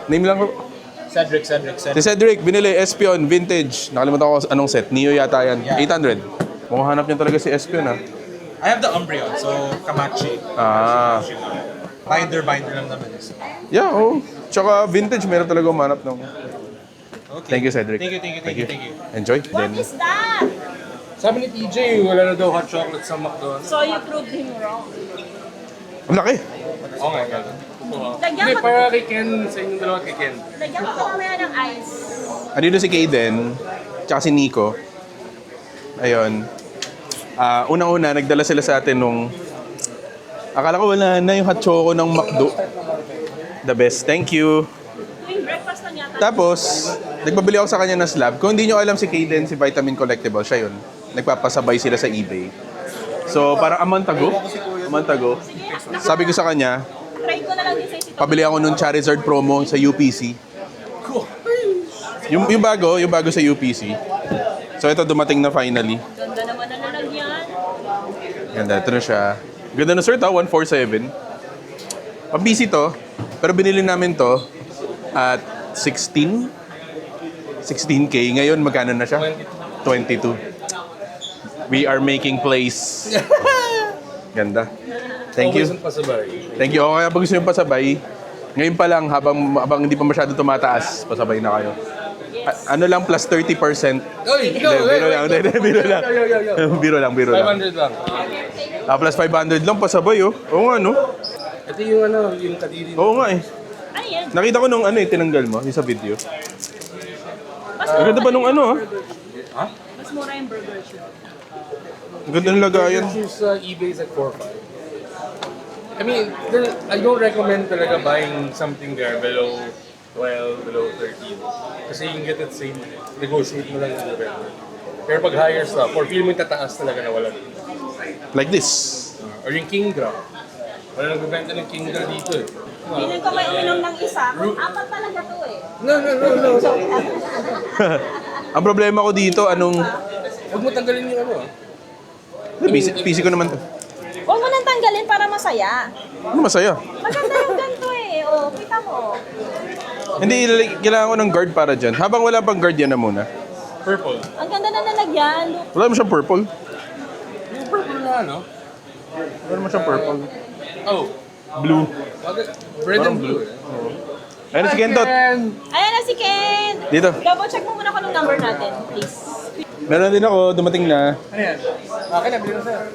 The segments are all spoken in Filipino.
Name lang ko. Cedric. Si Cedric, binili Espion, vintage. Nakalimutan ko anong set. Neo yata yan. Yeah. 800. Mukhang hanap niya talaga si Espion, ha? I have the Umbreon, so Kamachi. Ah. Binder lang naman. So. Yeah, oh. Tsaka vintage, meron talaga umanap ng... Okay. Thank you, Cedric. Thank you. Enjoy. What is that? Sabi ni TJ, wala na daw hot chocolate sa McDonald's. So you proved him wrong. Ang laki. Oh my God. Lagyan Hindi, ko, para kay Ken, sa inyong dalawa kay Ken. lagyan ko mamaya ng ice. Andito si Kaden, tsaka si Nico. Ayun. Unang-una, nagdala sila sa atin nung... Akala ko wala na yung hot choco ng McDo. The best. Thank you. Tuwing breakfast lang yata. Tapos, nagpabili ako sa kanya ng slab. Kung hindi nyo alam si Kaden, si Vitamin Collectible, siya yun. Nagpapasabay sila sa eBay. So, parang a month ago, sabi ko sa kanya, Try ko na lang din sa isip. pabili ako nung Charizard promo sa UPC. Yung bago sa UPC. So, ito dumating na finally. Ganda naman na nalagyan. Ganda, ito na siya. Ganda na sir, 147. Pang-busy to, pero binili namin to at 16K. Ngayon, magkano na siya? 22. We are making plays. Ganda. Thank you. Thank you. O kaya pag gusto nyo pasabay, ngayon pa lang, habang hindi pa masyado tumataas, pasabay na kayo. Ano lang, plus 30%. Biro lang. Biro lang. 500 lang. Plus 500 lang, pasabay oh. Oo nga, no? Ito yung yung kadiri. Oo nga eh. Ano yan? Nakita ko nung tinanggal mo, yung sa video. Mas Ang ganda ba nung Mas mura yung burger siya. Ang ganda ng lagayan. Choose eBay is at 4.5. I mean, I don't recommend talaga buying something there below 12, below 13. Kasi you can get it same, negotiate mo lang yung vendor. Pero pag higher stuff, or feel mo yung tataas talaga na wala. Like this. Or yung Kingdra. Wala nagbibenta ng Kingdra dito eh. Hindi ko may uminom ng isa. Apat talaga to eh. No. Ang problema ko dito, Huwag mo tanggalin yung PC ko naman to. Huwag mo nang tanggalin para masaya. Ano masaya? Maganda yung ganito eh. O, kita mo. Hindi, kailangan ko ng guard para dyan. Habang wala pang guard, yan na muna. Purple. Ang ganda na nalagyan. Look. Wala mo siyang purple. Yung purple na Wala mo siyang purple. Oh. Blue. Red and blue. Ayun na si Kentot. Ayan na si Ken. Dito. Double check mo muna kung anong number natin, please. Meron din ako, dumating na. Ano yan? Akin na, bilhin na sa'yo.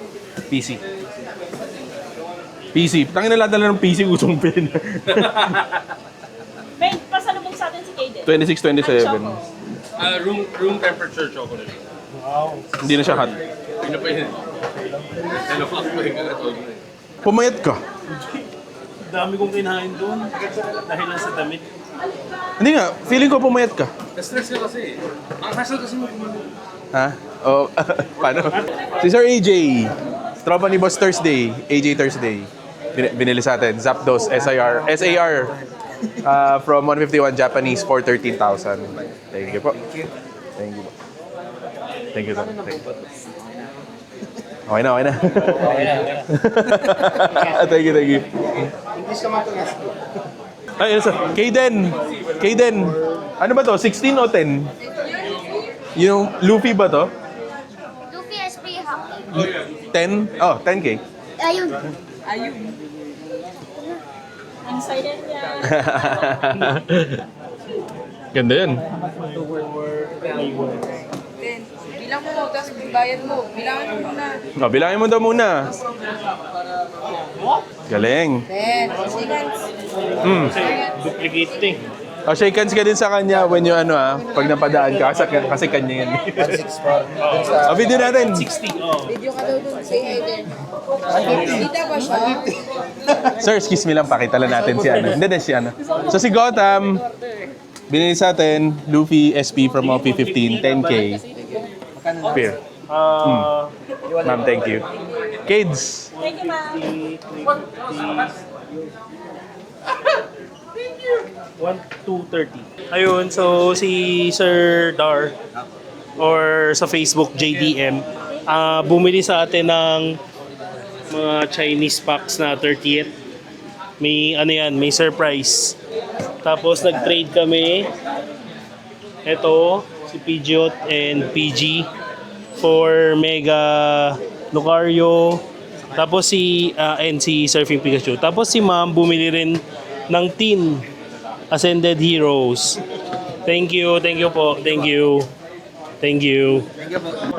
PC. Tangin na lahat na lang ng PC, usong pen. May pasalubong sa atin si Kaden. 26, 27. Room temperature chocolate. Wow. Hindi na siya hot. Ano pa yun? Ano pa ako yung kagatod na eh. Pumayat ka. Dami kong kinain doon dahil lang sa damit. Hindi nga, feeling ko pumayat ka. Na-stress ka kasi eh. Ang hassle kasi mo. Ha? Oh, paano? Si Sir AJ. Tropa ni Boss Thursday. AJ Thursday. Binili sa atin. Zapdos SAR. From 151 Japanese for 13,000. Thank you po. Thank you po. Thank you. Okay na. Thank you. English ka matulas. Ay, ano sa? Kaden. Ano ba to? 16 o 10? Yung Luffy ba to? Luffy SP Hockey. 10? Oh, 10K. Ayun. Ang silent niya. Ganda yan. Bilang mo, tapos bayad mo. Bilangin mo na. Oh, bilangin mo daw muna. Galing. 10 seconds. Duplicate eh. Oh, shake hands ka din sa kanya when you pag napadaan ka kasi kanya yan. Oh, video natin. 60, oh. Video ka daw dun. Say hi there. Kita ba siya? Sir, excuse me lang, pakita lang natin si ano. Hindi si ano. So si Gotham, binili sa atin, Luffy SP from OP15, 10K. Fair. Ma'am, thank you. Kids. Thank you, ma'am. 1,230. Ayun, so si Sir Dar or sa Facebook JDM bumili sa atin ng mga Chinese packs na 30th. May ano yan, may surprise. Tapos nag-trade kami. Ito, si Pidgeot and PG for Mega Lucario. Tapos si Surfing Pikachu. Tapos si Ma'am bumili rin ng tin Ascended Heroes. Thank you po. Thank you.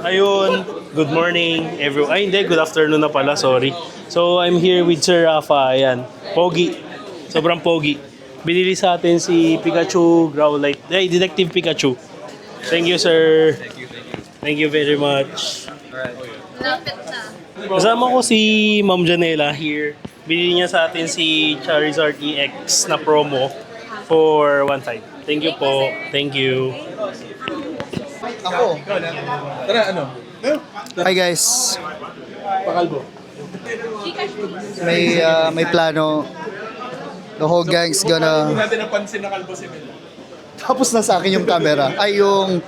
Ayun, good morning everyone. Ay hindi, good afternoon na pala, sorry. So I'm here with Sir Rafa, ayan. Pogi. Sobrang pogi. Binili sa atin si Pikachu Growlite. Detective Pikachu. Thank you, sir. Thank you very much. Lapit na. Kasama ko si Ma'am Janela here. Binili niya sa atin si Charizard EX na promo for 1.5. Thank you po. Thank you. Ako. Tara, ano? Hi guys. Pakalbo. May plano. The whole gang's gonna... Natin napansin na kalbo si Mel. Tapos na sa akin yung camera. Ay, yung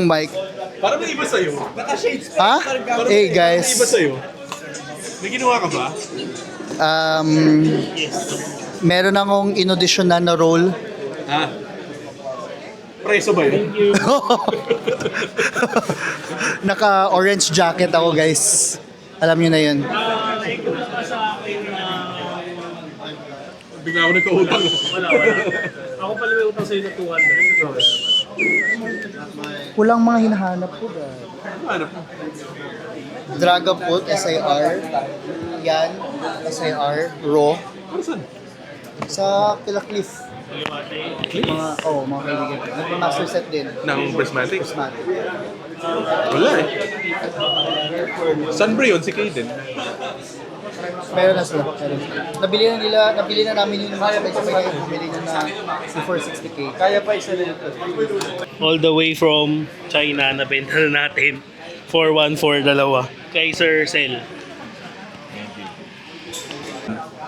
mic. Parang may iba sa'yo. Naka-shades. Ha? Hey guys. May iba sa'yo. May ginawa ka ba? Meron akong inauditionan na role. Ah. Preso ba yun? Naka-orange jacket ako guys. Alam nyo na yun. Naikuha ka sa akin na... Bigla ako nagkautang. Wala. Ako pala may utang sa'yo na 200. Kulang mga hinahanap ko guys. Ano? Dragapult, SIR. Yan, SIR. Raw. Para saan? Sa Kila Cliff. Mga kaibigan ko. Nagpa-master set din. Ng Prismatic? Prismatic. Wala eh. Saan ba yun? Si Kaden? Meron na sila. Nabili na namin yung sabay-sabay kayo. Bumili na na 460k. Kaya pa isa rin ito. All the way from China, nabenta na natin for 1.4 dalawa. Kay Sir Cell.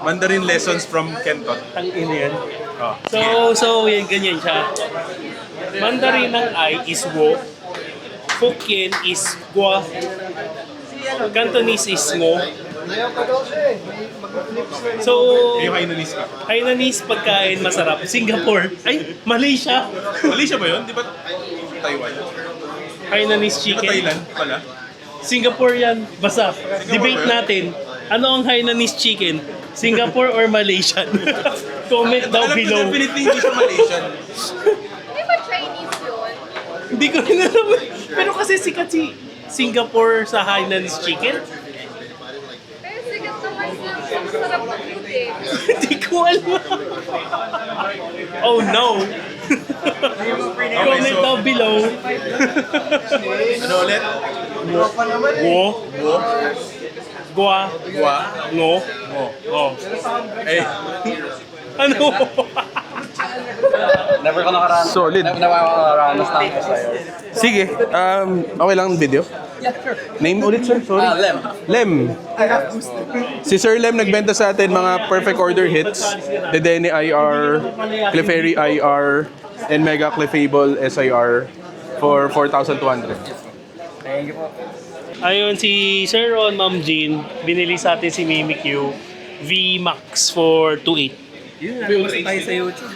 Mandarin lessons from Kenton. Ang ina yan. Oh. So yan, ganyan siya. Mandarin ng I is wo. Hokkien is gua. Cantonese is ngo. So, Yung Hainanese ka. Hainanese pagkain masarap. Singapore. Ay, Malaysia. Malaysia ba yun? Di ba Taiwan? Hainanese Di ba chicken. Thailand pala? Singapore yan. Basta, debate natin. Ano ang Hainanese chicken? Singapore or Malaysian? Comment down Alam ko below. definitely hindi siya Malaysian. Di ba Chinese yun? Hindi ko rin alam. Pero kasi sikat si Singapore sa Hainanese chicken. Pero sigat naman sila. Masarap na food eh. Hindi ko alam. Oh no. Comment down below. Ano ulit? Wo. Gua. Gua. Ngo. Oh. Eh. Ano? Never ko nakaranas. Solid. Never ako nakaranas ng sa'yo. Sige. Okay lang ang video? Yeah, sure. Name ulit, sir? Sorry. Lem. Lem. Si Sir Lem nagbenta sa atin mga perfect order hits. Dedenne IR, Clefairy IR, and Mega Clefable SIR for 4,200. Thank you po. Ayun, si Sir Ron, Ma'am Jean, binili sa atin si Mimikyu V-Max for 2.8. Yun, tayo sa YouTube.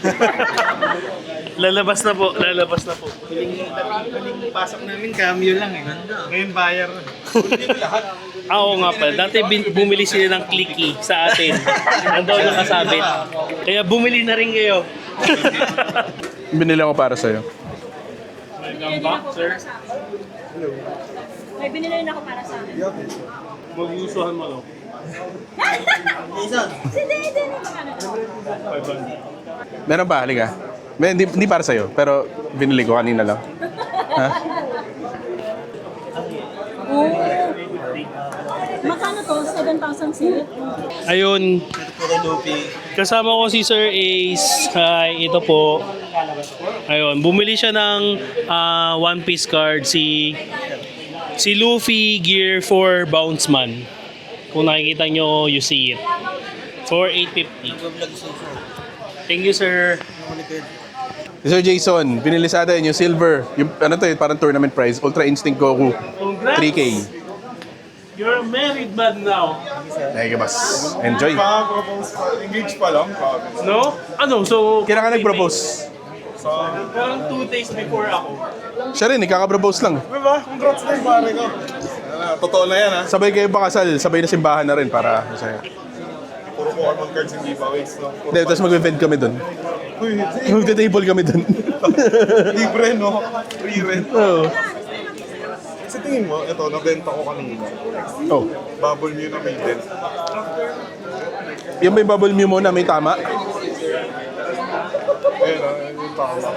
Lalabas na po. Huling pasok namin, cameo lang eh. Ngayon bayar. Oo nga pala. Dati bumili sila ng clicky sa atin. Nandoon nakasabit. Kaya bumili na rin kayo. Binili ako para sa'yo. Welcome back, sir. May binili rin ako para sa akin. Mag-usuhan mo, no? Hindi, magkano to? 500. Meron ba? Halika. Hindi para sa'yo, pero binili ko kanina lang. Ha? Oo. Magkano to? 7,000 sale? Ayun. Kasama ko si Sir Ace. Hi, ito po. Ayun, bumili siya ng One Piece card si Luffy Gear 4 Bounce Man. Kung nakikita nyo, you see it. For 850. Thank you, sir. Sir Jason, binili sa atin yung silver. Yung ano to, parang tournament prize. Ultra Instinct Goku. 3K. You're a married man now. Thank you, boss. Enjoy. Pa-propose pa. Engage pa lang. No? Ano? So... Kailan ka nag-propose? Parang 2 days before ako. Siya rin, ikaka-propose lang. Diba? Congrats din pare ko. Totoo na yan ha. Sabay kayo pakasal, sabay na simbahan na rin para masaya. Puro Pokemon cards yung giveaways. No? Hindi, tapos mag-event kami doon. Uy, Mag-table kami doon. libre no? Free rent. Oo. Sa tingin mo, ito, nabenta ko kanina. Oh. Bubble Mew na Maiden. Yan ba yung bubble mew mo na may tama? Ayun na, yung tama.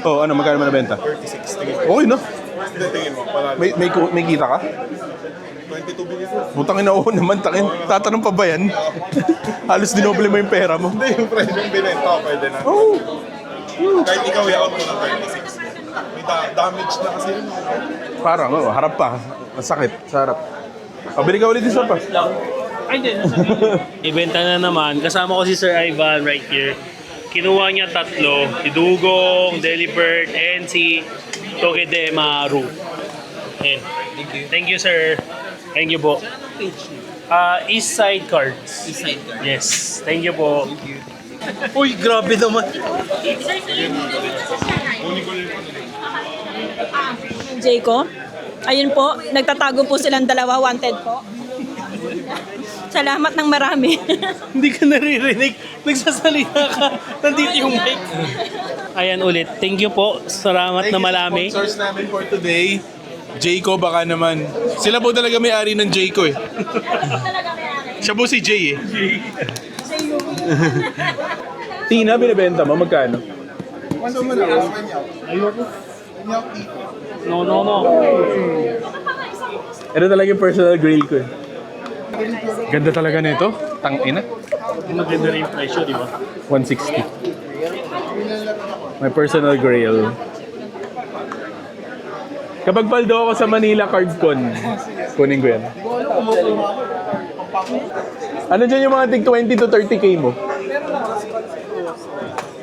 Oo, ano, magkano mo nabenta? 36, tingin mo. Okay, no? Hindi, tingin mo, panalo. May kita ka? 22 billion. Butang ina, oo naman, takin. Tatanong pa ba yan? Halos dinoble mo yung pera mo. Hindi, yung presyo yung binenta ko, pwede na. Oh. Kahit ikaw, i-out mo ng 36. May damage na kasi yun. Parang, oh, harap pa. Masakit, sa harap. Pabili ka ulit isa pa. Ay, hindi. Ibenta na naman. Kasama ko si Sir Ivan right here. Kinuha niya 3. Si Dugong, Delibird, and si Togedemaru. Ayan. Thank you, sir. Thank you po. East Side Cards. East Side Cards. Yes. Thank you po. Uy, grabe naman. Jayco. Ayun po, nagtatago po silang dalawa, wanted po. Salamat ng marami. Hindi ka naririnig. Nagsasalita ka. Nandito yung mic. Ayan ulit. Thank you po. Salamat na malami. Sponsors namin for today. Jayco baka naman. Sila po talaga may-ari ng Jayco eh. Siya po si Jay eh. Tina, binibenta mo? Magkano? Ayoko. No. Ito talaga yung personal grill ko eh. Ganda talaga nito. Tangina. Maganda rin yung presyo, di ba? 160. My personal grill. Kapag paldo ako sa Manila CardCon, kunin ko yan. Ano dyan yung mga tig 20 to 30k mo?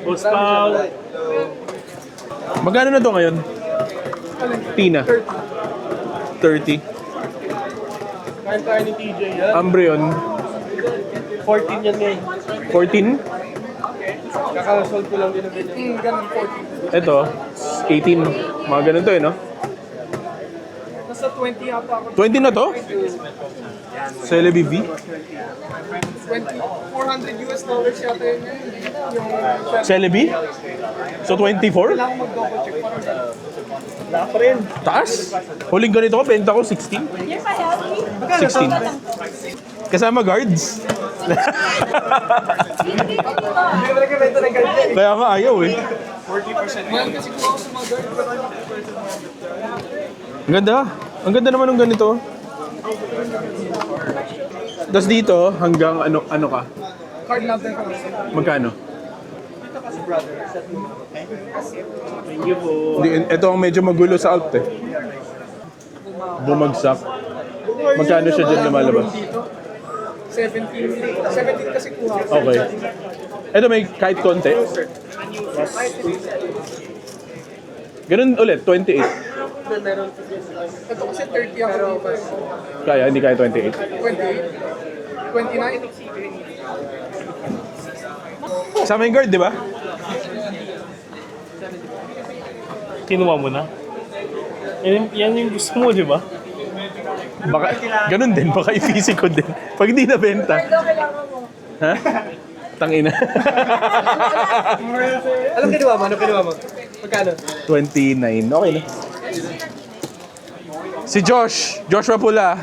Postpal. Magkano na to ngayon? Tina? 30. Kain tayo ni TJ yan. Ambreon? 14 yan ngayon. 14? Kakasold ko lang din ang ganyan. Ito, 18. Mga ganun to eh, no? Nasa 20 yata ako. 20 na to? Celebi V? 400 US dollars yata yun. Celebi? So 24? Wala pa rin. Taas? Huling ganito ko, benta ko 16. 16. Kasama guards. Kaya ka ayaw eh. 40%. Ang ganda. Ang ganda naman ng ganito. Tapos dito, hanggang ano ka? Card number ko. Magkano? Thank you po. Ito ang medyo magulo sa alt eh. Bumagsak. Magkano siya dyan lumalabas? 17 kasi kuha. Okay. Ito may kahit konti. Ganun ulit, 28. Ito kasi 30 ako. Kaya, hindi kaya 28. 29. Kasama yung guard, di ba? Kinuha mo na? Yan yung gusto mo, di ba? Baka, ganun din, baka i-physical din. Pag hindi nabenta. Ha? Tangina. Anong kinuha mo? Magkano? 29. Okay na. Si Joshua Pula.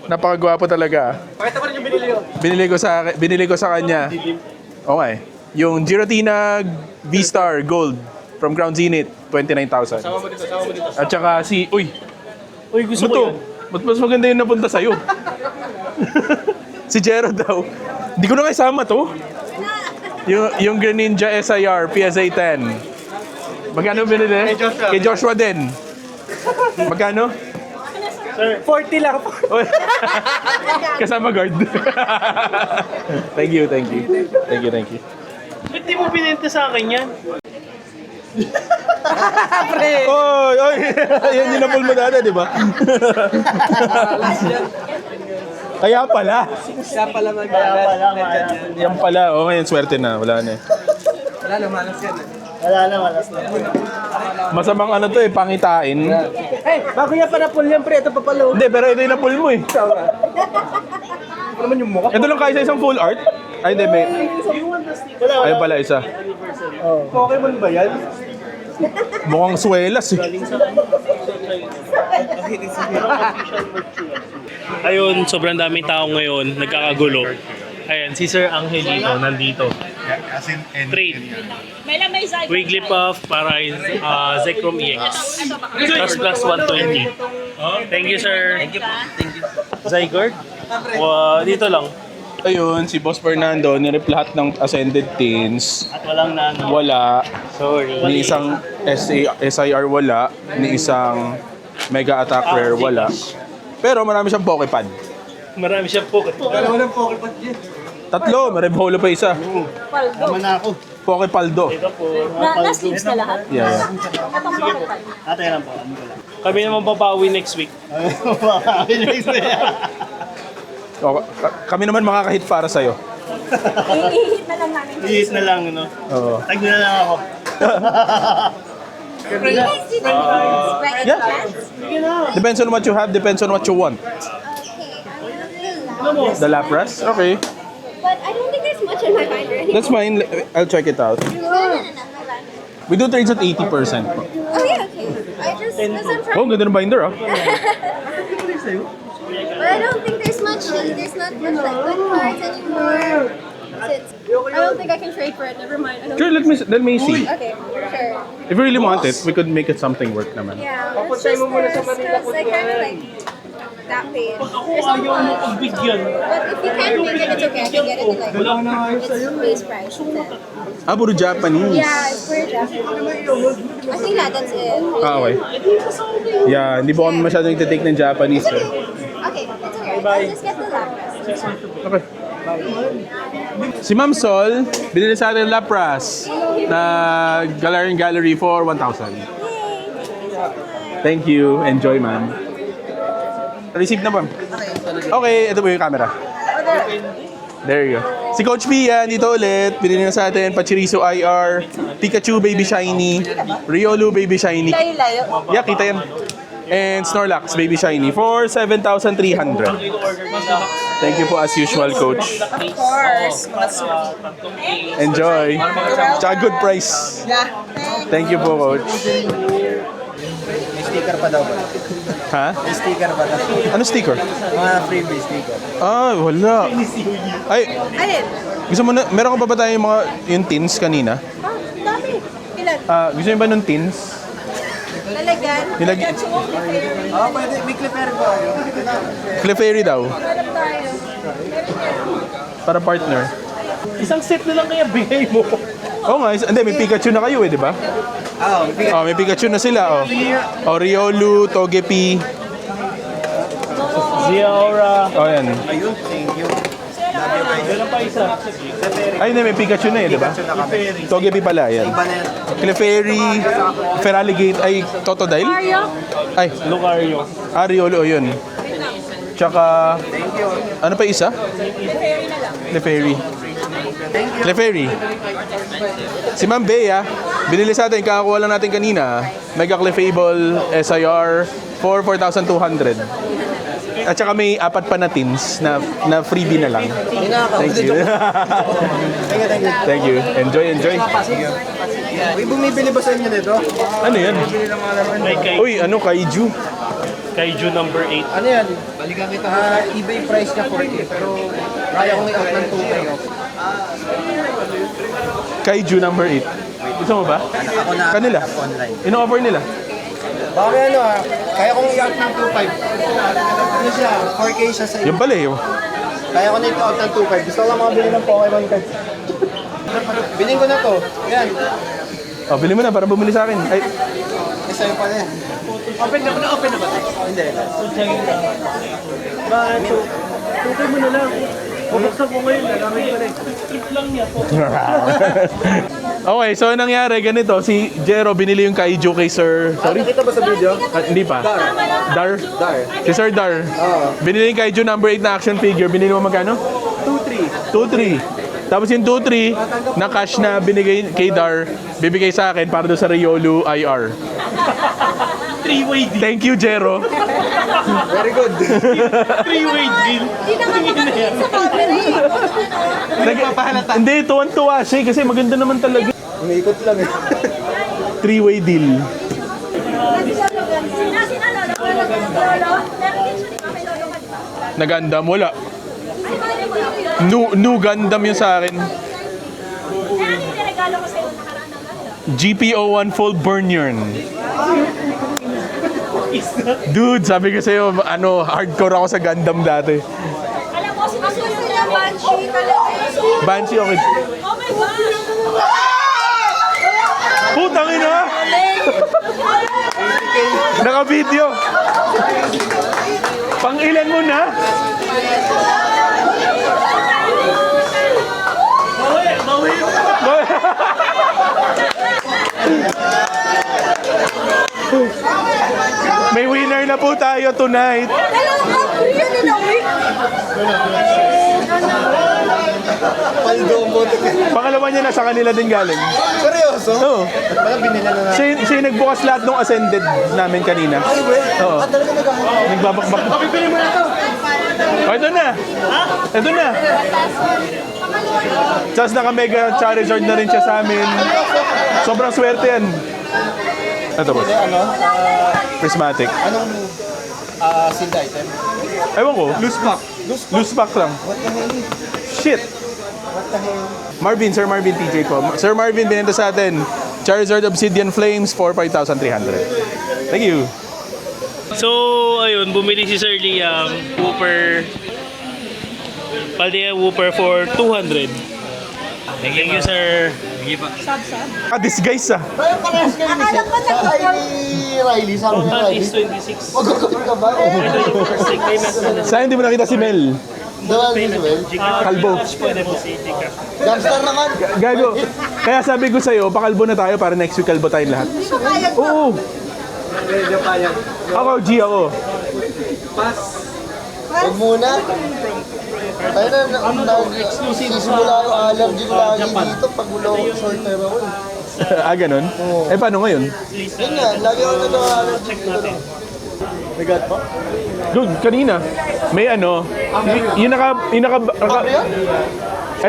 Napakagwapo talaga. Pakita mo rin yung binili ko. Binili ko sa kanya. Okay. Yung Giratina V-Star Gold from Crown Zenith, 29,000. Sama mo dito. At saka si... Uy, Uy, gusto ano mo to? yan? Mas maganda yung napunta sa'yo. Si Jero daw. Hindi ko na kasama to. Yung Greninja SIR PSA 10. Magkano binili? Kay Joshua din. Magkano? Sir, 40 lang. Uy. Kasama guard. Thank you. Ba't di mo binenta sa akin yan? Oy, oy. Yan yung napul mo dati, di ba? Kaya pala. Yan pala. O, ngayon, swerte na. Wala na eh. Wala na, malas na. Masamang ano to eh, pangitain. Hey, bago yan pa na-pull yan, pre. Ito pa pala. Hindi, pero ito yung napul mo eh. Ano naman yung mukha? Ito lang kaya sa isang full art? Ay, hindi, may... Ay pala, isa. Pokemon ba yan? Mukhang swelas eh. Ayun, sobrang daming tao ngayon, nagkakagulo. Ayan, si Sir Angelito nandito. As in, Trade. May Zygon. Wigglypuff para Zekrom EX. Plus 120. Thank you, sir. Thank you. Zygarde? Dito lang. Ayun, si Boss Fernando, nirip lahat ng Ascended Teens. At walang nano. Wala. Sorry. Ni isang SIR wala. Ni isang Mega Attack Rare wala. Pero marami siyang Pokepad. Marami siyang pocket. Dalawa ng Pokemon dyan. Tatlo, may Revolo pa isa. Tama na ako. Pokepaldo. Ito po. Last leaves na lahat. Yeah. Atong bakit? Ate lang po. Kami naman babawi next week. O, kami naman makakahit para sa'yo. I-hit na lang namin. Iis na lang, no? Oo. Tag na lang ako. Yeah. Depends on what you have, depends on what you want. The Lapras? Okay. But I don't think there's much in my binder anymore. That's fine. I'll check it out. No. We do trades at 80% po. Oh yeah, okay. I just, because I'm trying. Oh, ganda ng binder ah. But I don't think there's much, there's not much like good cards anymore. I don't think I can trade for it, never mind. I don't Sure, let me see. Okay, sure. If you really want it, we could make it something work naman. Yeah, it's just because I kind of like that page. There's not much. Bigyan. But if you can't make it, it's okay. I can get it in like its base price. Ah, puro Japanese. Yeah, it's for Japanese. I think that's it. Ah, okay. Yeah, hindi po kami masyadong nagtitake ng Japanese. Eh. Okay, it's okay. I'll just get the Lapras. Okay. Si Ma'am Sol, binili sa atin ng Lapras na Galarian Gallery for 1,000. Thank you. Enjoy, ma'am. Receive na, ma'am. Okay, ito po yung camera. There you go. Si Coach P, yan, dito ulit. Binili na sa atin Pachirisu IR, Pikachu Baby Shiny, Riolu Baby Shiny. Yeah, kita yan. And Snorlax Baby Shiny for 7,300. Thank you po as usual, Coach. Of course. Enjoy. Tsaka good price. Yeah. Thank you po, Coach. May sticker pa daw. Ha? May sticker pa daw. Ano sticker? Mga freebie sticker. Ah, wala. Ay, Alin? gusto mo na, meron ka pa ba tayo yung tins kanina? Ah, dami. Ilan? Gusto niyo ba nung tins? Lalagan? Nilagyan. Oo, pwede. May clipper po. Clefairy daw. Hanap tayo. Para partner. Isang set na lang kaya bigay mo. Oo nga, hindi, may Pikachu na kayo eh, di ba? Oo, Oh, may Pikachu na sila, oh. Oh, Riolu, Togepi. Ziaura. Oh, yan. ayun. Thank you. Meron pa isa. Ay, hindi, may Pikachu na eh, di ba? Togepi pala, yan. Iba na yan. Clefairy, Feraligatr, ay, Totodile? Ay, Lucario. Riolu, oh, yun. Tsaka, ano pa isa? Clefairy. Clefairy. Si Ma'am Bea, binili sa atin, kakakuha lang natin kanina, Mega Clefable SIR for 4,200. At saka may apat pa na tins na freebie na lang. Thank you. Thank you. Enjoy. Uy, bumibili ba sa inyo nito? Ano yan? May Uy, ano, Kaiju? Kaiju number 8. Ano yan? Balikan kita. eBay price niya 4K, pero kaya kong i-out ng 2K off. Kaiju number 8. Gusto mo ba? Ako na Kanila? online. Ino-offer nila? Bakit ano kaya kong i-out ng 2.5. Ano siya? 4K siya sa Yung pala eh. Kaya ko na i-out ng 2.5. Gusto ko lang makabili ng Pokemon cards. Bilhin ko na to. Yan. Oh, bili mo na para bumili sa akin. Ay, Isa yung pala yan. Open na ba? Hindi. Bakit? Tukoy mo na lang. Bubuksan ko ngayon, alamay ko na eh. Trip lang niya po. Okay, so nangyari ganito, si Jero binili yung kaiju kay Sir... Sorry? Nakita ba sa video? Hindi pa. Dar? Si Sir Dar. Binili yung kaiju number 8 na action figure. Binili mo magkano? 2-3. Tapos yung 2-3 na cash na binigay kay Dar, bibigay sa akin para doon sa Riolu IR. Three-way deal. Thank you, Jero. Very good. Three-way deal. Hindi na nga nakatingin sa camera eh. Hindi, tuwan-tuwa siya kasi maganda naman talaga. Umiikot lang eh. Three-way deal. Nagandam, wala. New Gundam yun sa akin. GPO1 full burn yun. Dude, sabi ko sa'yo, hardcore ako sa Gundam dati. Alam mo, sinusunod na Banshee talaga. Banshee, okay. Oh my gosh! Putang ina! Naka-video. Pang-ilan mo na? Bawi! May winner na po tayo tonight. Paldo ang boto. Pangalawa niya na sa kanila din galing. Seryoso? Oo. Parang binila na Siya yung nagbukas lahat ng ascended namin kanina. Ay, we? Oo. Talaga naghahanap. Nagbabakbak. Pipili mo na to. Oh, ito na. Ito na. Tapos naka-mega Charizard na rin siya sa amin. Sobrang swerte yan. Ito boss. Ano? Prismatic. Anong sealed item? Ewan ko. Loose pack. Loose pack lang. What the hell? Shit. What the hell? Marvin, Sir Marvin TJ po. Sir Marvin, binenta sa atin. Charizard Obsidian Flames for 5,300. Thank you. So, ayun, bumili si Sir Liam Whooper Paldea Whooper for 200. Thank you, sir. Disguise ah. Kaya parehas kayo ni Seth. Ay, ni Riley. Sabi ni Total Riley. is 26. Magkakapit ka ba? Ito yung first take payment na Saan hindi mo nakita si Mel? Doon, Isabel. Kalbo. Pwede po si Tika. Gangster naman. Gago. Kaya sabi ko sa'yo, pakalbo na tayo para next week kalbo tayong lahat. Oo. Ako, G ako. Huwag muna. Tayo na, nagsisimula yung allergy ko lagi dito pag wala akong short hair ako. Ganun? Eh, paano ngayon? Yun nga, lagi ako nag-allergy dito. Nagat pa? Dude, kanina, may yung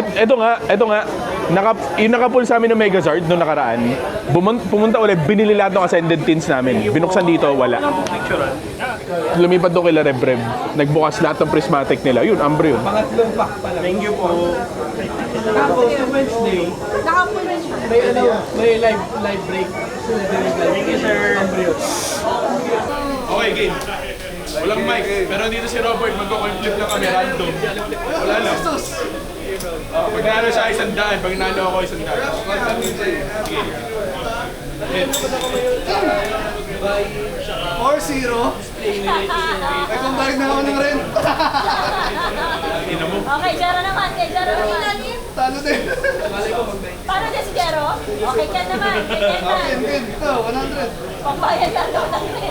eto nga, yung naka-pull sa amin ng Megazord noong nakaraan, pumunta ulit, binili lahat ng Ascended Tins namin. Binuksan dito, wala. Lumipat doon kila Rev. Nagbukas lahat ng prismatic nila. Yun, Ambre yun. Pangatlong pack pala. Thank you po. Tapos yung Wednesday, may live break. Thank you, sir. Okay, game. Walang mic. Pero dito si Robert, magko-conflict lang kami random. Wala lang. Pag nalo siya, 100. Pag nalo ako, 100. Sige. 4-0. Ay, kumbalik na ako ng rent. Ina mo. Okay, Jero naman. Kay Jero naman. Talo din. Paano din si Jero? Okay, Ken naman. Kay Ken na. Win. Ito, 100. Pagbayad na daw natin.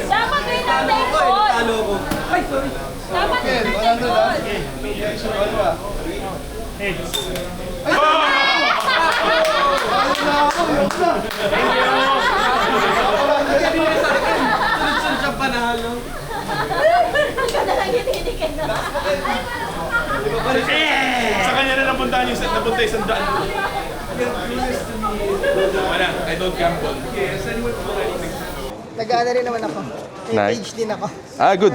Dapat may nag-take call. Talo ko. Ay, sorry. Dapat may nag-take call. Sunod siya panalo. Ikaw na lang hinihinikin na. Sa kanya na napunta yung napunta 100. Wala, I don't gamble. Nag-ano rin naman ako. May Nice. page din ako. Good.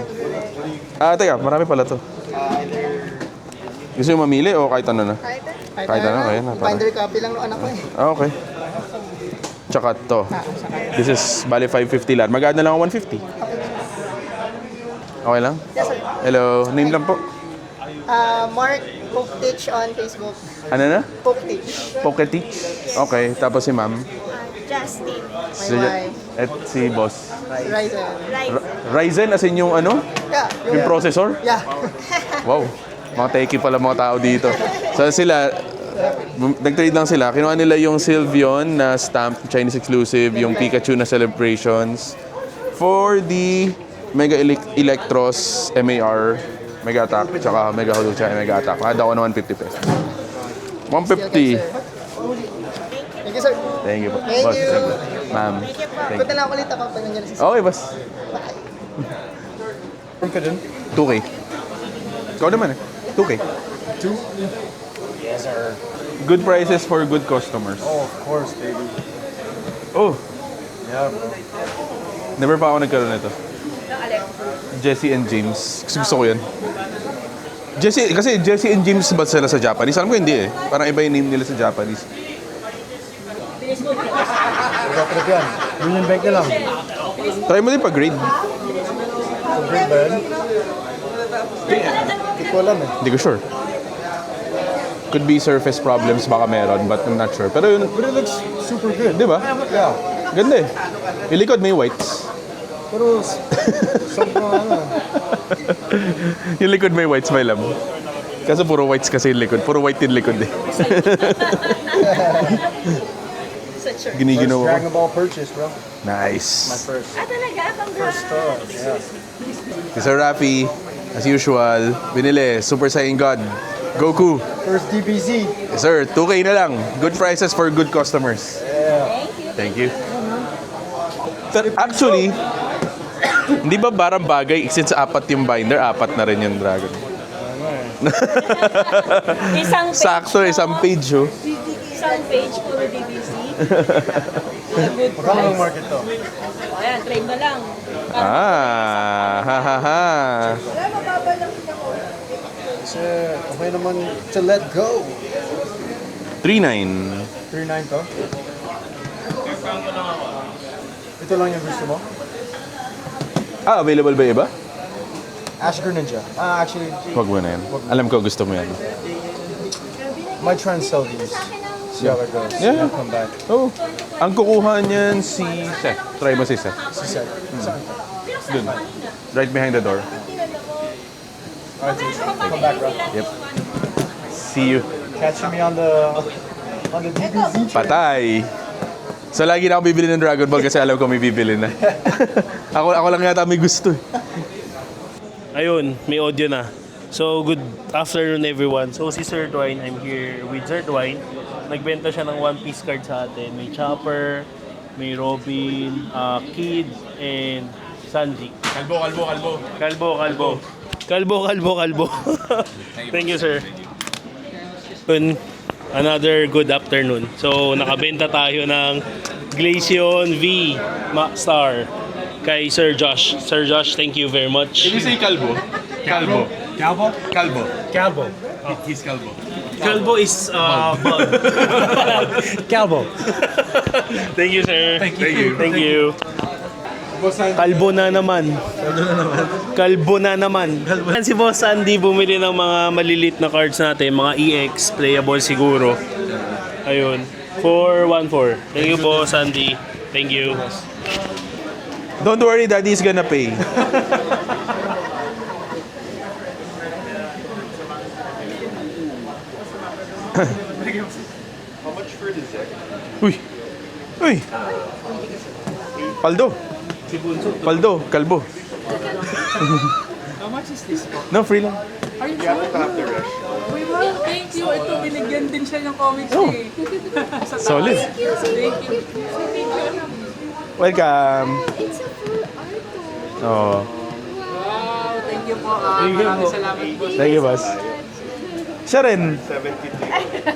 Teka, marami pala to. Gusto mo mamili o kahit ano na? Kahit ano, kaya na. Binder copy lang ng anak ko eh. Okay. Tsaka to. This is bali 550 lang. Mag-add na lang ako 150. Okay lang? Yes, sir. Hello, name lang po. Mark Poktich on Facebook. Ano na? Poktich. Poketich. Okay, tapos si ma'am. Justin. Si, at si boss. Ryzen. Ryzen as in yung ano? Yeah. Yung processor? Yeah. Wow. Mga techie pala mga tao dito. So sila, nag-trade lang sila. Kinuha nila yung Sylveon na stamp, Chinese exclusive, yung Pikachu na Celebrations. For the Mega Electros MAR, Mega Attack, tsaka Mega Holucha, Mega Attack. Makada ko na 150 pesos. 150. Thank you, sir. Thank you po. Thank Boss, you. thank you. Ma'am. Thank Punta you. lang ako ulit ako pag nandiyan si Okay, boss. 2K. Ikaw naman eh. 2K. 2? Yes, sir. Good prices for good customers. Oh, of course, baby. Oh, Yeah, bro. never pa ako nagkaroon nito. Jesse and James. Gusto ko yun. Kasi Jesse and James ba sila sa Japanese? Alam ko hindi eh. Parang iba yung name nila sa Japanese. Pagkatrip yan. Union Bank na lang. Try mo din pag-grade. Complete ba yan? Hindi ko alam eh. Hindi ko sure. Could be surface problems baka meron, but I'm not sure. Pero yun, But it looks super good. di ba? Yeah. Ganda eh. Yung likod may whites. Pero sobrang ano. Yung likod may whites, may lam. Kaso puro whites kasi yung likod. Puro white yung likod eh. Giniginaw Dragon ako. Ball purchase, bro. Nice. First. talaga? First store. Yeah. Si Sir Rafi, as usual, binili Super Saiyan God. Goku. First DBZ. Yes, sir, 2K na lang. Good prices for good customers. Yeah. Thank you. Actually, hindi ba barang bagay, since apat yung binder, apat na rin yung dragon. Isang page. Sakto, isang page, oh. Isang page, puro DVC. Good Magkano ang price. market to? Ayan, trade na lang. Ha ha ha. Kasi okay naman to let go. 3.9. 3.9 to? Ito lang yung gusto mo? Ah, available ba iba? Ash Greninja. Actually, Wag mo na yan. Alam ko gusto mo yan. my friends sell these. See how it goes. Yeah. I'll come back. Oh, ang kukuha niyan si Seth. Try mo si Seth. She said. Saan? Dun. Right behind the door. Alright, come back, bro. Yep. See you. Catching me on the DBZ. Patay. So lagi na ako bibili ng Dragon Ball kasi alam ko may bibili na. ako lang yata may gusto eh. Ayun, may audio na. So, good afternoon everyone. So, si Sir Dwayne, I'm here with Sir Dwayne. Nagbenta siya ng One Piece card sa atin. May Chopper, may Robin, Kid, and Sanji. Kalbo. Thank you, sir. Yun, another good afternoon. So, nakabenta tayo ng Glaceon V Star kay Sir Josh. Sir Josh, thank you very much. Can you say Calbo? Calbo. Calbo. He's Calbo. Calbo is bug. Calvo. Thank you, sir. Thank you. Kalbo na naman. Si Boss Andy bumili ng mga malilit na cards natin, mga EX, playable siguro. Ayun. 414. Thank you, Boss Andy. Thank you. Don't worry, Daddy's gonna pay. Uy! Uy! Paldo! Paldo, kalbo. How much is this po? No, free lang. Are you sure? Uy, wow, thank you. Ito, binigyan din siya ng comics eh. Sa taas. Solid. Thank you. Welcome. It's a full art. Oh. Wow, thank you po. Maraming salamat po. Thank you, boss. Siya rin.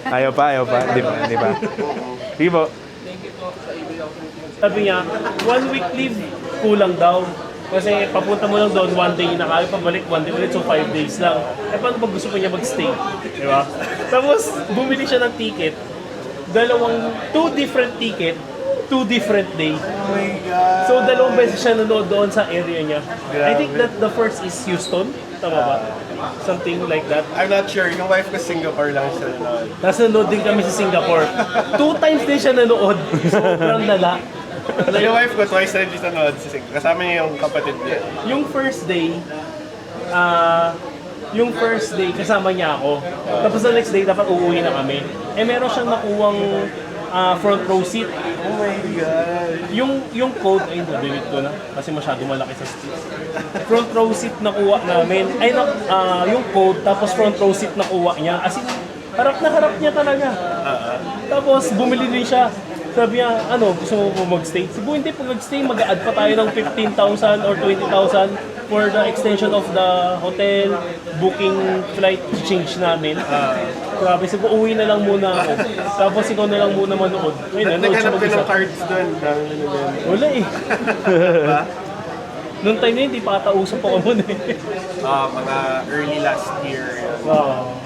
Ayaw pa. Di ba? Sige po. Sabi niya, 1 week leave, kulang daw. Kasi papunta mo lang doon, 1 day na kaya, pabalik 1 day ulit, so 5 days lang. Eh paano pag gusto mo niya mag-stay? Di ba? Tapos, bumili siya ng ticket. 2 different ticket, 2 different day. Oh my God. So, 2 beses siya nanood doon sa area niya. I think that the first is Houston. Tama ba? Something like that. I'm not sure. Yung wife ko Singapore lang siya nanood. Tapos nanood din kami sa Singapore. 2 times din siya nanood. Sobrang lala. Yung wife ko twice na rin nanood sa Singapore. Kasama niya yung kapatid niya. Yung first day, yung first day, kasama niya ako. Tapos the next day, dapat uuwi na kami. Eh, meron siyang nakuwang front row seat. Oh my God. Yung code, ay, delete ko na. Kasi masyado malaki sa seat. Front row seat nakuha namin. Ay, yung code, tapos front row seat nakuha niya. As in, harap na harap niya talaga. Tapos, bumili din siya. Sabi niya, ano, gusto mo mag-stay? Siguro hindi, pag nag-stay, mag-add pa tayo ng 15,000 or 20,000 for the extension of the hotel, booking flight change namin. Grabe, siguro uwi na lang muna ako. Tapos ikaw na lang muna manood. Ayun, nanood siya Naghanap ka mag-isa. ng cards doon. Dami na doon. Wala eh. Noong time na yun, hindi pa ata usap ako muna eh. Mga early last year. Wow.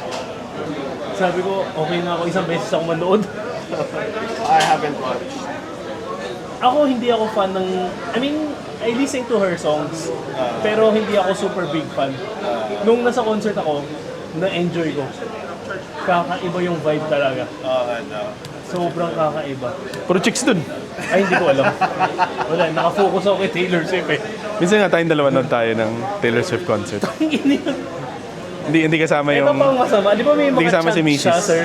Sabi ko, okay na ako, isang beses ako manood. I haven't watched. Ako, hindi ako fan ng... I mean, I listen to her songs. Pero hindi ako super big fan. Nung nasa concert ako, na-enjoy ko. Kakaiba yung vibe talaga. Sobrang kakaiba. Puro chicks dun. Ay, hindi ko alam. Wala, nakafocus ako kay Taylor Swift eh. Minsan nga tayong dalawa nun tayo ng Taylor Swift concert. Hindi kasama Ito yung... pang masama. Di ba may Hindi mga kasama si chant Mrs. siya, sir?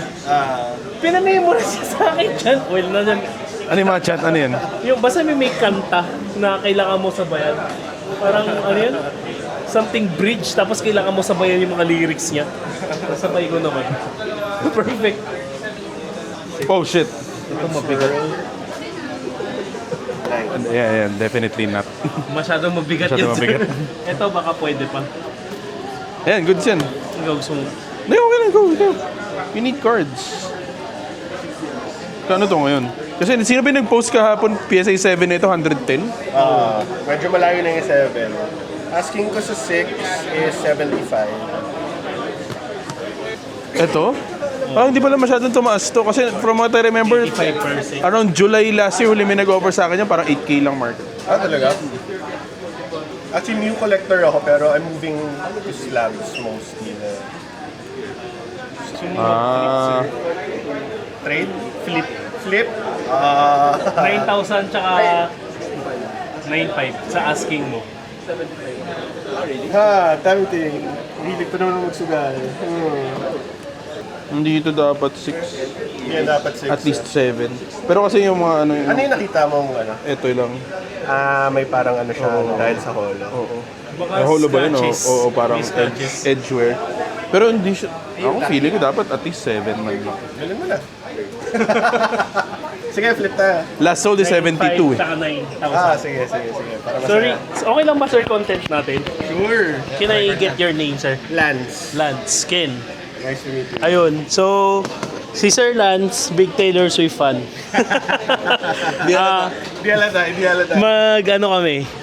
Pinamemo na siya sa akin dyan. Well, na dyan. Ano yung mga chat? Ano yun? Yung, basta may kanta na kailangan mo sabayan. Parang, ano yun? Something bridge, tapos kailangan mo sabayan yung mga lyrics niya. Sabay ko naman. Perfect. Oh, shit. Ito mabigat. Yeah, definitely not. Masyadong mabigat Masyadong yun, mabigat. sir. Ito, baka pwede pa. Ayan, goods yan. Ikaw gusto mo. Hindi, okay lang. Go. You need cards. Ano to ngayon? Kasi sino ba yung nag-post kahapon PSA 7 na ito, 110? Medyo malayo na yung 7. Asking ko sa 6 is 75. Ito? Hindi pala masyadong tumaas to. Kasi from what I remember, 5%. around July last year, huli may nag-offer sa akin yan, parang 8K lang market. Talaga? Actually, new collector ako pero I'm moving to slabs mostly. Trade? Flip? 9,000 tsaka 9,500 sa asking mo. Tempting. Hilig pa naman magsugal. Hindi ito dapat 6. Yeah, dapat 6. At least 7. Pero kasi yung mga ano yun, Ano yung nakita mong ano? ito lang. May parang ano siya dahil sa holo. Oo. Baka Ay, holo ba yun? scratches. Oo, parang May scratches. edgeware. Pero hindi siya, ako feeling ko dapat at least 7 man lang. Galing mo na. Sige, flip tayo. Last sold is 72 eh. Tsaka 9,000. Sige. Para masaya. Sorry, okay lang ba sir content natin? Sure. Can I get your name, sir? Lance. Lance, Ken. Nice to meet you. Ayun, so si Sir Lance, big Taylor Swift fan. Hindi halata.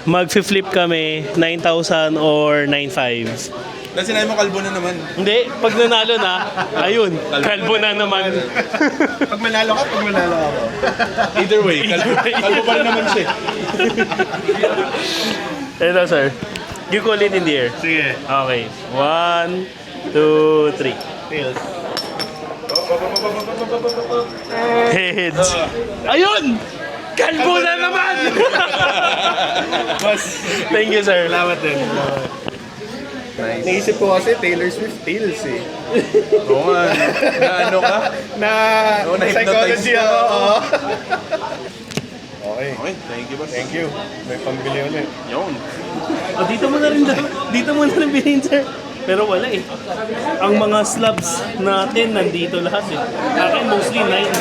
Mag-flip kami, 9,000 or 9,500. Dahil sinabi mo kalbo na naman. Hindi, pag nanalo na, ayun, kalbo na naman. Pag manalo ako. Either way, kalbo pa rin naman siya. Ito, sir. You call it in the air. Sige. Okay. 1, 2, 3. Tails. Heads. Ayun! Kalbo na naman! Boss, Thank you, sir. salamat din. Nice. Naisip ko kasi Taylor Swift Tails eh. Oo nga. Na ano ka? Na-hypnotize Psychology ka. ako. Oo. Okay. Okay, thank you boss. Thank you. May pambili ulit. Yun. Dito mo na rin bilhin, sir. Pero wala eh. Ang mga slabs natin nandito lahat eh. Akin mostly 9.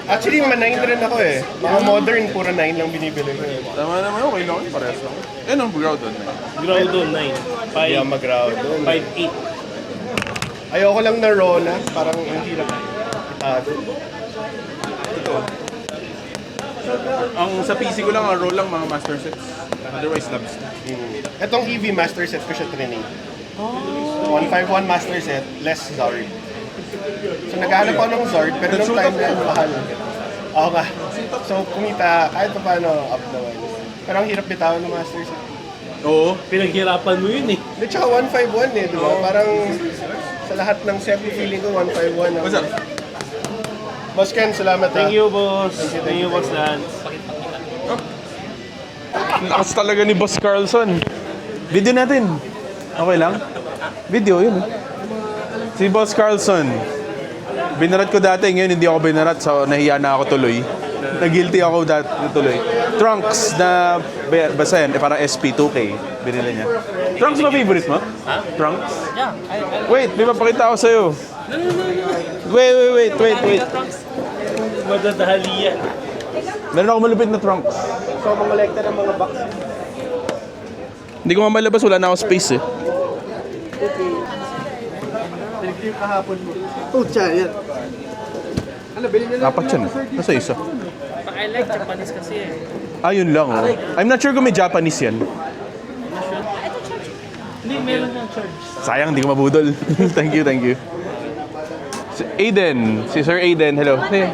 Actually, ma-9 rin ako eh. Mga modern, puro 9 lang binibili ko eh. Tama naman, okay lang. Parehas lang. Eh, nung grounded na. Ground 9. Hindi ako 5, mag-round doon. 5, 8. Ayoko lang na raw na. Parang ang hirap itago. Ito. Ang sa PC ko lang, ang roll lang mga master sets. Otherwise, labs na. Etong EV master set ko siya trinate. 151 master set, less Zard. So naghahanap ako ng Zard, pero nung time na mahal. Oo nga. So kumita, kahit pa paano, up naman. Pero ang hirap bitawan ng master set. Oo. Pinaghirapan mo yun eh. Di tsaka 151 eh, di ba? Parang sa lahat ng set, feeling ko 151. What's up? Boss Ken, salamat ha. Thank you, boss. Thank you, boss Lance. Lakas talaga ni Boss Carlson. Video natin. Okay lang? Video, yun. Si Boss Carlson. Binarat ko dati, ngayon hindi ako binarat, so nahiya na ako tuloy. Nag-guilty ako dati tuloy. Trunks na, basta yan, parang SP2K, binili niya. Trunks ba favorite mo? Ha? Trunks? Yeah. Wait, may papakita ako sa'yo. Wait. Madadali yan. Meron ako malupit na trunks. So, mangolekta ng mga box. Hindi ko mamalabas, wala na ako space eh. Pinag-trip kahapon mo. Pucha, yan. Ano, bilhin nila? Apat yan. Nasa isa. I like Japanese kasi eh. Ayun lang oh. I'm not sure kung may Japanese yan. Hindi, meron ng charge. Sayang, hindi ko mabudol. Thank you. Si Aiden. Si Sir Aiden, hello. Hey.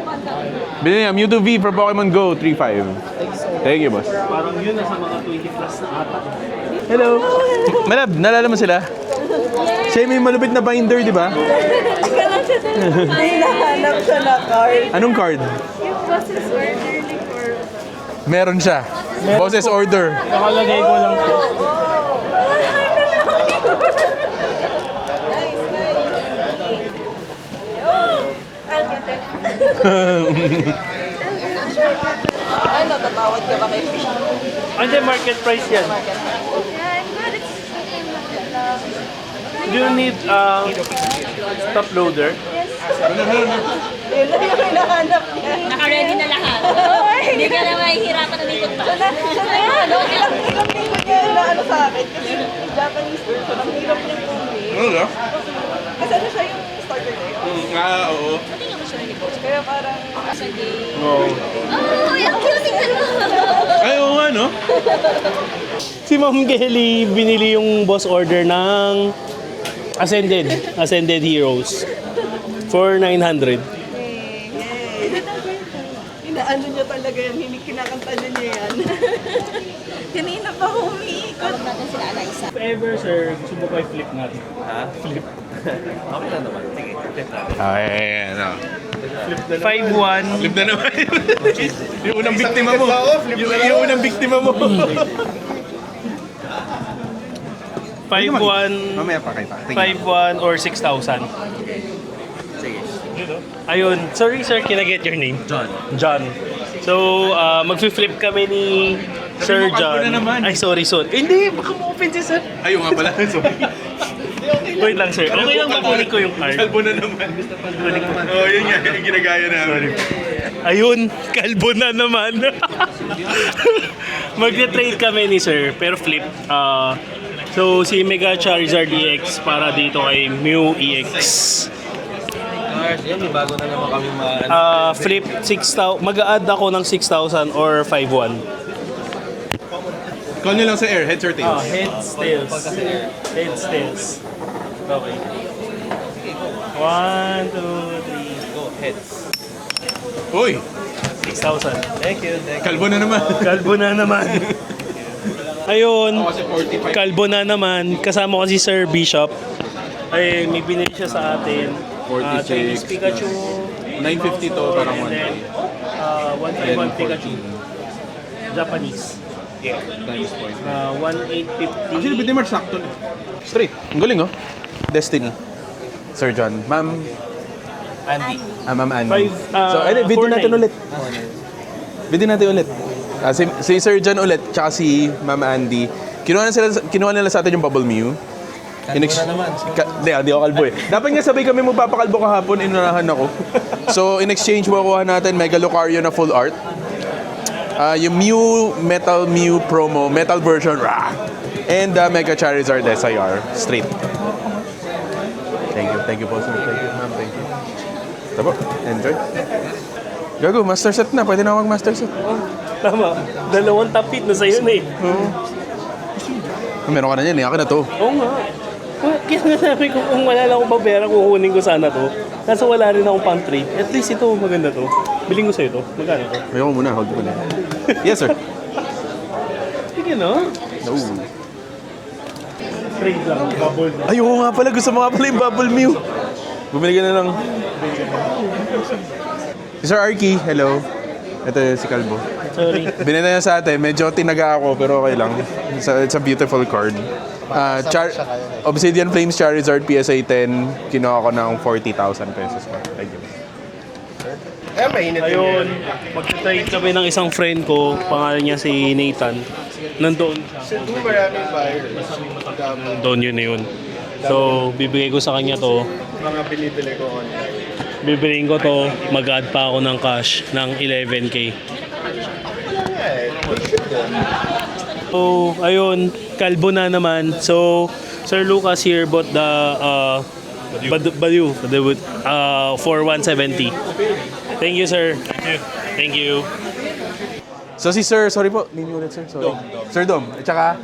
Bilhin niya, Mewtwo V for Pokemon Go 3.5. Thank you, boss. Parang yun nasa mga 20 plus na ata. Hello. Malab, nalala mo sila? Siya may malupit na binder, di ba? Hinahanap siya na card. Anong card? Meron siya. Boses order. Nakalagay ko lang po. Ano, tatawad ka ba kay Fish? Hindi, market price yan. Do you need top loader? Yun lang yung hinahanap niya. Naka-ready na lahat. Hindi ka na mahihirapan na dito pa. Ilang linggo niya na ano sa akin. Kasi Japanese person, ang hirap niya pumili. Ano? Kasi ano siya yung starter ko yun. Oo. Kaya parang... Oo. Oh, yung cute tingnan mo. Ay, oo nga, no? Si Ma'am Kelly binili yung boss order ng Ascended Heroes for 900. Inaano niya talaga yan, kinakanta niya yan. Kanina pa humiikot. Natin sila Alaysa. If ever, sir, gusto mo kayo flip natin? Okay, ano. 5-1. Flip na naman. Yung unang biktima mo. Yung unang biktima mo. 5-1, Mamaya pa kayo. 5-1 or 6,000. Ayun. Sorry, sir. Can I get your name? John. So, mag-flip kami ni Sir John. Ay, sorry. Hindi, baka ma-open si sir. Ayun nga pala. Sorry. Wait lang, sir. Okay lang makunin ko yung card. Kalbo na naman. Oo, yun nga. Yung ginagaya namin. Ayun, kalbo na naman. Mag-trade kami ni sir, pero flip. So, si Mega Charizard EX para dito kay Mew EX. Flip 6,000. Mag-a-add ako ng 6,000 or 5,1. Call nyo lang sa air, heads or tails. Heads, tails. Heads, tails. Okay. 1, 2, 3, go. Heads. Uy! 6,000. Thank you. Kalbo na naman. Kalbo na naman. Ayun. Kalbo na naman. Kasama ko si Sir Bishop. Ay, may binili siya sa atin. 46. Chinese Pikachu. 950 to, parang And then, 151 Pikachu. Japanese. Yeah. Times point. 1,850. Actually, Bidimar sakto. Straight. Ang galing, oh. Destiny. Sir John. Ma'am Andy. Ma'am Andy. So, video 4,900. natin ulit. Video natin ulit. Si Sir John ulit, tsaka si Ma'am Andy. Kinuha nila sa atin yung Bubble Mew. Kalbo na naman. Di ako kalbo eh. Dapat nga sabay kami magpapakalbo kahapon, inunahan ako. So, in exchange, makukuha natin Mega Lucario na full art. Yung Metal Mew promo, metal version, rah! And Mega Charizard SIR, straight. Thank you po, sir. Thank you, ma'am. Thank you. Ito po, enjoy. Gago, master set na. Pwede na mag-master set. Tama. 2 tapit na sa'yo na eh. Meron ka na yan eh. Akin na to. Oo nga. Kaya nga sabi ko, kung wala lang akong pabera, kukunin ko sana to. Kaso wala rin akong pang trade. At least ito, maganda to. Biling ko sa'yo to. Magkano to? Ayoko muna. Hold ko na. Yes, sir. Sige no? No. Trade lang. Bubble na. Ayoko nga pala. Gusto mo nga pala yung Bubble Mew. Bumili ka na lang. Si Sir Arky, hello. Ito si Kalbo. Sorry. Binenta niya sa atin. Medyo tinaga ako, pero okay lang. It's a beautiful card. Obsidian Flames Charizard PSA 10. Kinuha ko ng 40,000 pesos. Thank you. Mainit Ayun, magta-trade kami ng isang friend ko. Pangalan niya si Nathan. Nandoon siya. Maraming buyers. Doon yun. So, bibigay ko sa kanya to. Mga binibili ko online. Bibiliin ko to. Mag-add pa ako ng cash ng 11K. So, ayun, kalbo na naman. So, Sir Lucas here bought the Badu for 170. Thank you, sir. Thank you. So si Sir, sorry po, name ulit Sir. Sorry. Sir Dom. At saka?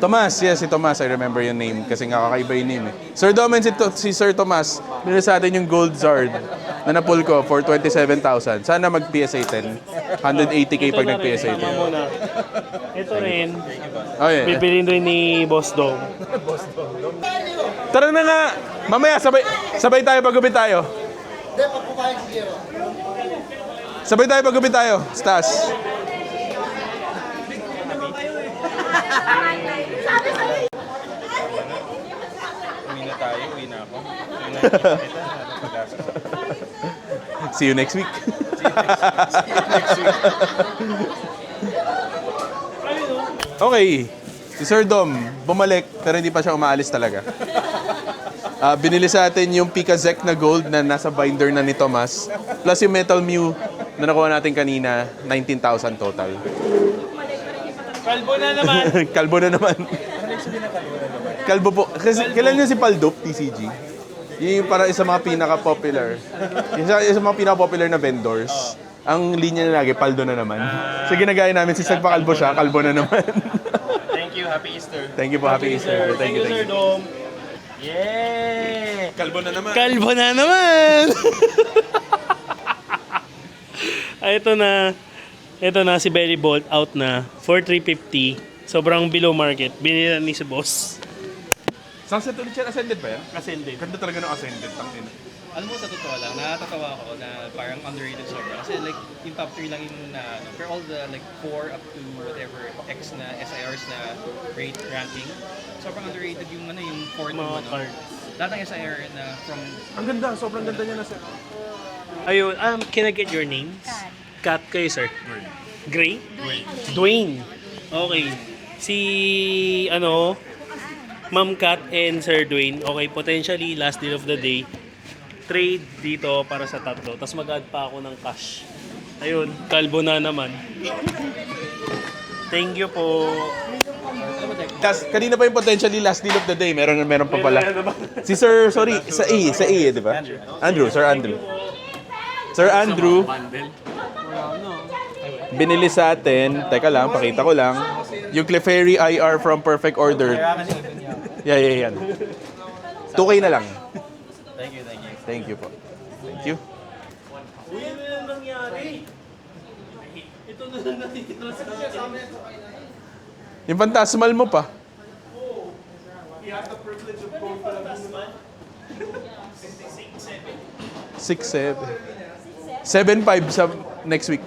Thomas, yes, si Thomas. I remember yung name kasi nga kakaiba yung name eh. Sir Dom and si Sir Thomas, binili sa atin yung Gold Zard na napul ko for 27,000. Sana mag-PSA 10. 180k pag nag-PSA 10. Ito rin. Oh, yeah. Bibilin rin ni Boss Dom. Tara na nga! Mamaya, sabay tayo pag-gupit tayo. Sabay tayo pag-gupit tayo. Stas. Uwi na tayo, uwi na ako. See you next week. Okay. Si Sir Dom, bumalik, pero hindi pa siya umaalis talaga. Binili sa atin yung Pikazek na gold na nasa binder na ni Thomas. Plus yung Metal Mew na nakuha natin kanina, 19,000 total. Kalbo na naman. Kalbo na naman. Kalbo po. Kasi kailan nyo si Paldop, TCG? Yung para isa mga pinaka-popular. Isa mga pinaka-popular na vendors. Ang linya na lagi, Paldo na naman. So ginagaya namin, si Sagpakalbo siya, kalbo na naman. Thank you, happy Easter. Thank you po, happy Easter. Thank you, Sir Dom. Yeah! Kalbo na naman. Kalbo na naman! Ito na. Ito na si Belly Bolt out na for 350. Sobrang below market. Binili ni si boss. Sunset ulit siya, Ascended ba yan? Ascended. Ganda talaga ng Ascended, tangin. Alam mo, sa totoo lang, nakakatawa ako na parang underrated sobra. Kasi like, yung top 3 lang yung na, for all the like 4 up to whatever X na SIRs na rate ranking, sobrang underrated yung ano, yung 4 na ano. cards. Lahat ng SIR na from... Ang ganda, sobrang ganda niya na sir. Ayun, can I get your names? Kat kayo, sir? Gray? Dwayne. Okay. Si, Ma'am Kat and Sir Dwayne. Okay, potentially last deal of the day. Trade dito para sa tatlo. Tapos mag-add pa ako ng cash. Ayun, kalbo na naman. Thank you po. Kanina pa yung potentially last deal of the day. Meron pa pala. Si Sir, sorry, sa A, di ba? Sir Andrew. Sir Andrew, binili sa atin, teka lang, pakita ko lang, yung Clefairy IR from Perfect Order. Yan. 2K na lang. Thank you po. Thank you. Uy, ano na nangyari? Ito na lang natitira sa akin. Yung Phantasmal mo pa. We have the privilege of going for the 6-7. 7-5 sa next week.